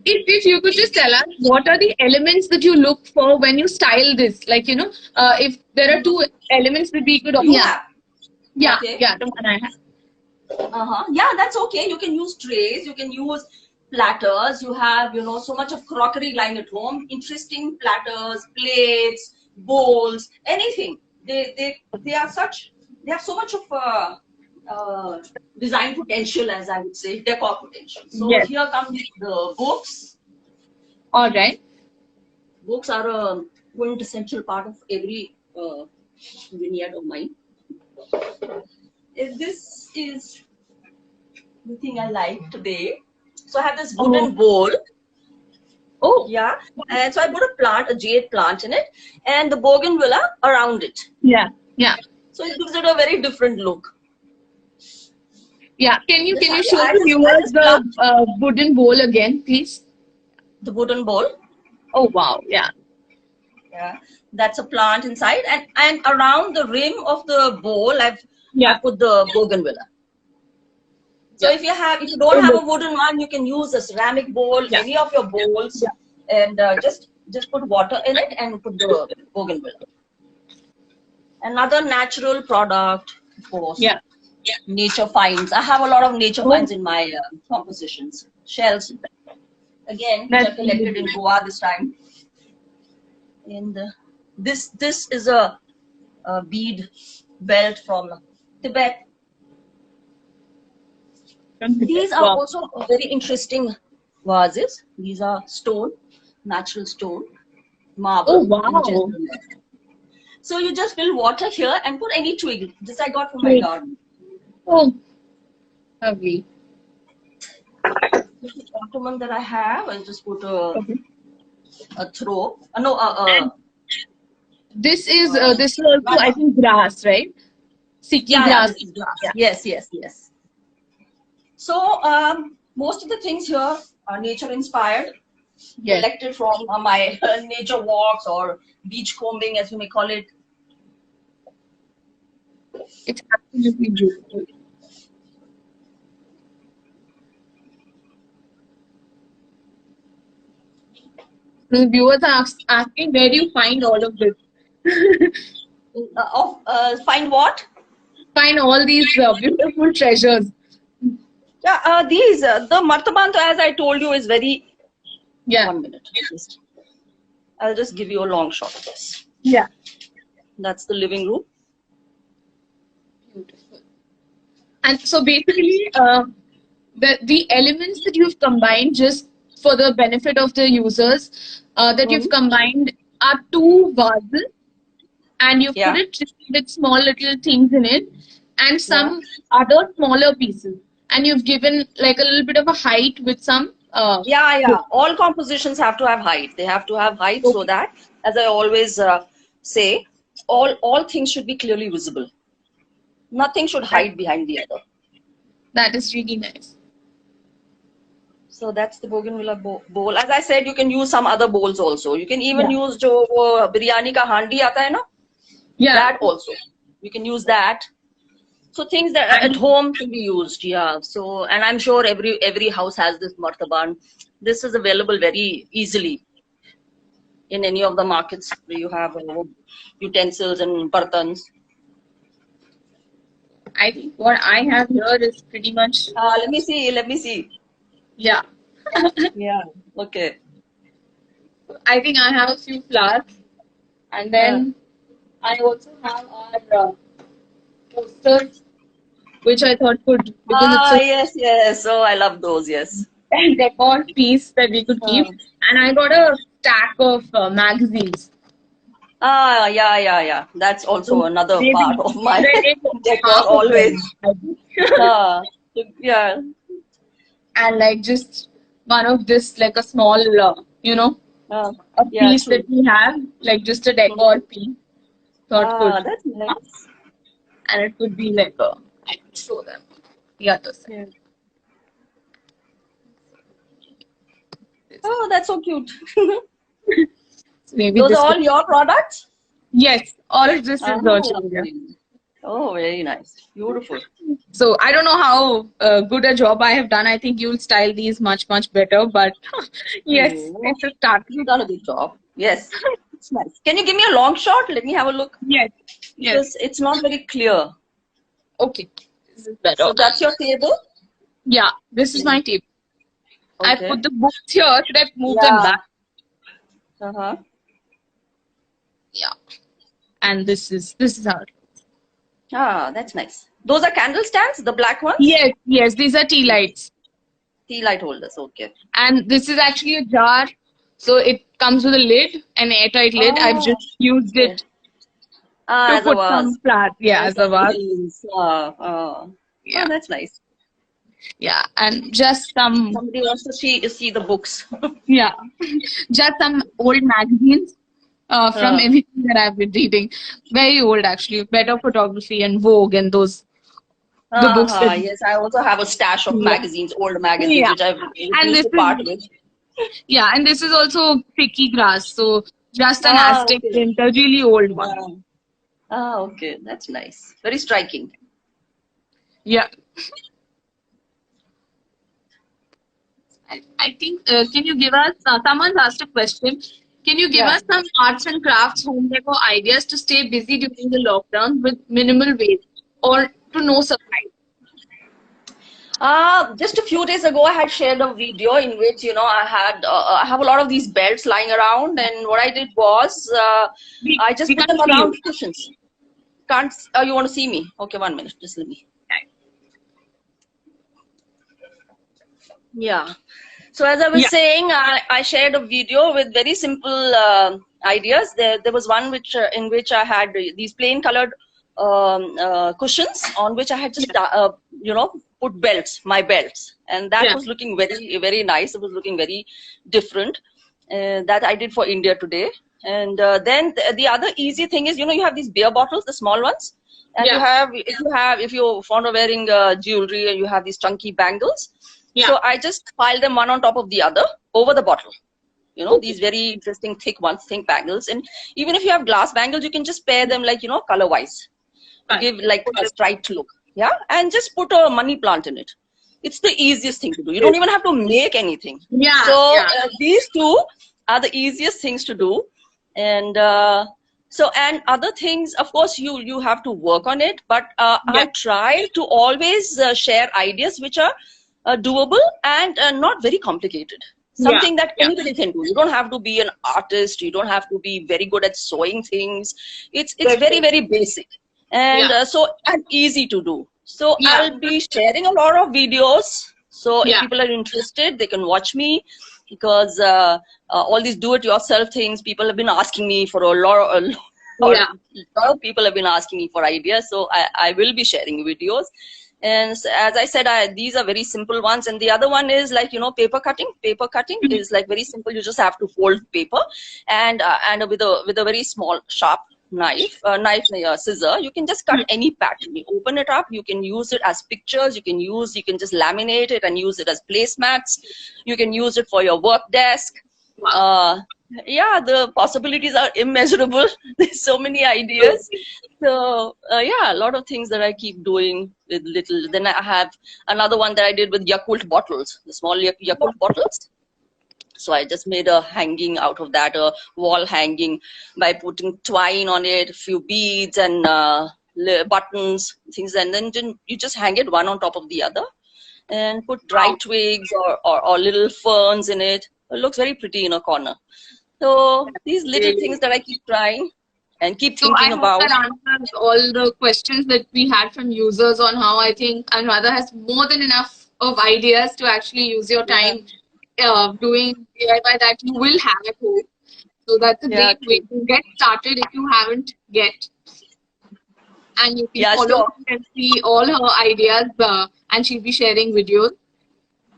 if you could just tell us what are the elements that you look for when you style this, like if there are two elements that we could, You have. Okay. the one I have. Yeah, that's okay. You can use trays, you can use platters. You have, so much of crockery lying at home. Interesting platters, plates, bowls, anything. They are such. They have so much of design potential, as I would say, decor potential. So Yes. here comes the books. All right. Books are a quintessential part of every vineyard of mine. This is the thing I like today. So I have this wooden bowl. Oh. Yeah. And so I put a plant, a jade plant in it, and the bougainvillea around it. Yeah. Yeah. So it gives it a very different look. Yeah. Can you show the viewers the wooden bowl again, please? The wooden bowl. Oh wow. Yeah. Yeah. That's a plant inside, and around the rim of the bowl, I put the bougainvillea. So if you don't have a wooden one, you can use a ceramic bowl, any of your bowls, and just put water in it and put the bougainvillea. Another natural product, of course. Yeah. Nature finds. I have a lot of nature finds in my compositions. Shells, again, which are collected in Goa this time. And this is a bead belt from Tibet. These are also very interesting vases. These are stone, natural stone, marble. Oh wow! So you just fill water here and put any twig. This I got from my garden. Oh, lovely. This is the ottoman that I have. I just put a throw. This is also I think grass, right? Sikki grass. Yes. So most of the things here are nature inspired, collected from my nature walks or beach combing, as you may call it. It's absolutely beautiful. The viewers are asking where do you find all of this? Find what? Find all these beautiful treasures. Yeah, these the martaban, as I told you, is very. 1 minute. I'll just give you a long shot of this. Yeah. That's the living room. Beautiful. And so basically, the elements that you've combined just for the benefit of the users, that you've combined are two vases, and you've put it with small little things in it, and some other smaller pieces, and you've given like a little bit of a height with some. All compositions have to have height. They have to have height so that, as I always say, all things should be clearly visible. Nothing should hide behind the other. That is really nice. So that's the bougainvillea bowl. As I said, you can use some other bowls also. You can even use jo biryani ka handi aata hai na? Yeah. That also. You can use that. So things that at home can be used. Yeah. So, and I'm sure every house has this martaban. This is available very easily in any of the markets where you have utensils and bartans. I think what I have here is pretty much. Let me see. Yeah. Yeah. Okay. I think I have a few flowers, and then I also have our posters, which I thought could. Yes. Oh, I love those. Yes. Decor piece that we could keep, and I got a stack of magazines. Yeah. That's also another part of my decor always. Yeah. And like just one of this, like a small, a piece that we have, like just a decor piece. Thought that's nice. And it could be like I can show them the other side. Oh, that's so cute. Maybe those are all your products? Yes, all of this is also. Oh, very nice. Beautiful. So I don't know how good a job I have done. I think you'll style these much, much better. But yes, Oh, it's a start. you've done a good job. Yes. It's nice. Can you give me a long shot? Let me have a look. Yes, yes. Because it's not very clear. Okay, this is better. So that's your table? Yeah, this is my table. I Okay. put the books here. Should I move them Yeah. back? Uh-huh. Yeah. And this is how it looks. Ah, that's nice. Those are candle stands, the black ones? Yes, yes. These are tea lights. Tea light holders. Okay. And this is actually a jar. So it comes with a lid, an airtight lid. I've Oh, just used okay. it Ah, to as a put some vase. flowers. Yeah, as a vase. Oh, Yeah. that's nice. Yeah. And just some, Somebody wants to see the books. yeah, just some old magazines from Ah, everything that I've been reading. Very old, actually. Better Photography and Vogue and those, the books that, yes, I also have a stash of yeah. magazines, old magazines, Yeah. which I've And refused this to part is, with. yeah, and this is also picky grass. So just an Ah, Aztec okay. print, a really old one. Okay. That's nice. Very striking. Yeah. I think, can you give us, someone's asked a question. Can you give Yeah. us some arts and crafts home decor ideas to stay busy during the lockdown with minimal waste or to no surprise? Just a few days ago, I had shared a video in which, I have a lot of these belts lying around, and what I did was, I just We put can't them see around you. cushions. You want to see me? Okay, 1 minute, just let me. Yeah. So as I was Yeah. saying, I shared a video with very simple ideas. There was one in which I had these plain colored cushions on which I had just put my belts, and that Yeah. was looking very very nice. It was looking very different. That I did for India today. And then the other easy thing is, you have these beer bottles, the small ones, and Yeah. if you're fond of wearing jewelry and you have these chunky bangles. Yeah. So I just pile them one on top of the other over the bottle. These very interesting thick ones, thick bangles. And even if you have glass bangles, you can just pair them like, color wise to give like a striped look. Yeah. And just put a money plant in it. It's the easiest thing to do. You don't even have to make anything. Yeah. So Yeah. these two are the easiest things to do. And and other things, of course, you have to work on it. But I try to always share ideas which are doable and not very complicated. Something that anybody can do. You don't have to be an artist. You don't have to be very good at sewing things. It's very very basic and and easy to do. So I'll be sharing a lot of videos. So if people are interested, they can watch me, because all these do-it-yourself things, people have been asking me for a lot of people have been asking me for ideas. So I will be sharing videos. And as I said, these are very simple ones. And the other one is like, paper cutting. Paper cutting is like very simple. You just have to fold paper and with a very small sharp scissor, you can just cut any pattern. You open it up, you can use it as pictures, you can just laminate it and use it as placemats. You can use it for your work desk. The possibilities are immeasurable. There's so many ideas. So a lot of things that I keep doing with little. Then I have another one that I did with Yakult bottles, the small Yakult bottles. So I just made a hanging out of that, a wall hanging, by putting twine on it, a few beads and buttons, things, and then you just hang it one on top of the other, and put dry twigs or little ferns in it. It looks very pretty in a corner. So these little things that I keep trying and keep thinking about. So I hope that answers all the questions that we had from users on how I think Anuradha has more than enough of ideas to actually use your time doing DIY that you will have at home. So that's a great way to get started if you haven't yet. And you can follow and see all her ideas, and she'll be sharing videos.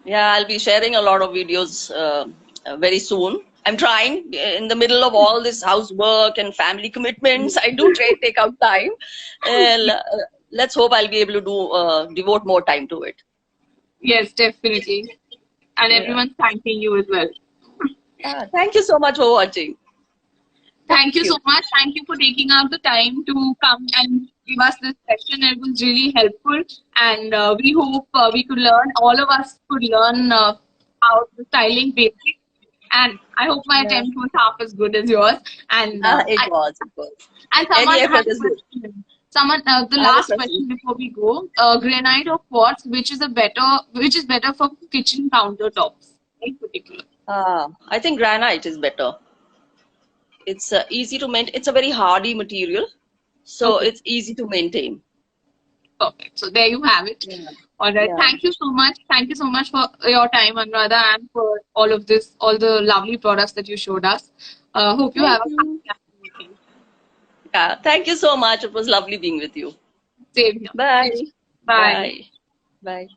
Yeah, I'll be sharing a lot of videos very soon. I'm trying in the middle of all this housework and family commitments. I do take out time. Let's hope I'll be able to devote more time to it. Yes, definitely. And everyone's thanking you as well. Thank you so much for watching. Thank you so much. Thank you for taking out the time to come and give us this session. It was really helpful, and we hope we could learn. All of us could learn how the styling basics. And I hope my attempt was half as good as yours. And It was. And someone Any effort has is good. someone the last question before we go: granite or quartz, which is better for kitchen countertops, in particular? I think granite is better. It's easy to maintain. It's a very hardy material, so it's easy to maintain. Perfect. So there you have it. Yeah. All right. Yeah. Thank you so much. Thank you so much for your time, Anuradha, and for all of this, all the lovely products that you showed us. Hope you have a fantastic weekend. Yeah. Thank you so much. It was lovely being with you. Same here. Bye. Bye. Bye. Bye.